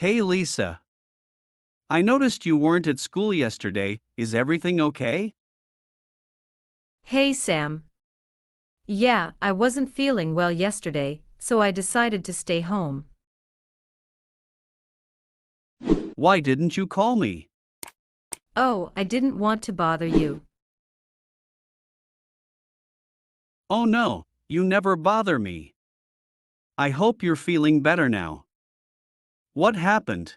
Hey Lisa. I noticed you weren't at school yesterday. Is everything okay? Hey Sam. Yeah, I wasn't feeling well yesterday, so I decided to stay home. Why didn't you call me? Oh, I didn't want to bother you. Oh no, you never bother me. I hope you're feeling better now. What happened?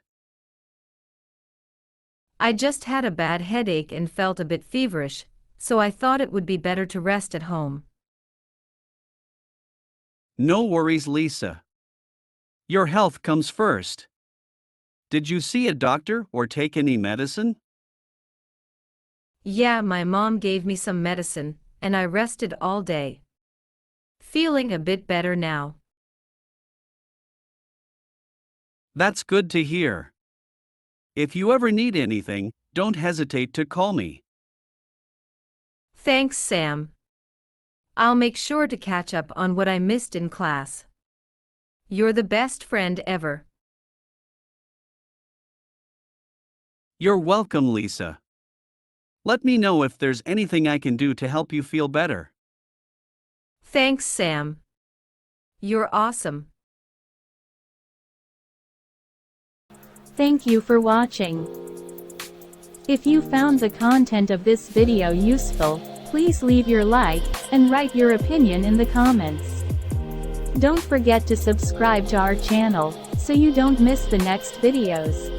I just had a bad headache and felt a bit feverish, so I thought it would be better to rest at home. No worries, Lisa. Your health comes first. Did you see a doctor or take any medicine? Yeah, my mom gave me some medicine, and I rested all day. Feeling a bit better now. That's good to hear. If you ever need anything, don't hesitate to call me. Thanks, Sam. I'll make sure to catch up on what I missed in class. You're the best friend ever. You're welcome, Lisa. Let me know if there's anything I can do to help you feel better. Thanks, Sam. You're awesome. Thank you for watching. If you found the content of this video useful, please leave your like, and write your opinion in the comments. Don't forget to subscribe to our channel, so you don't miss the next videos.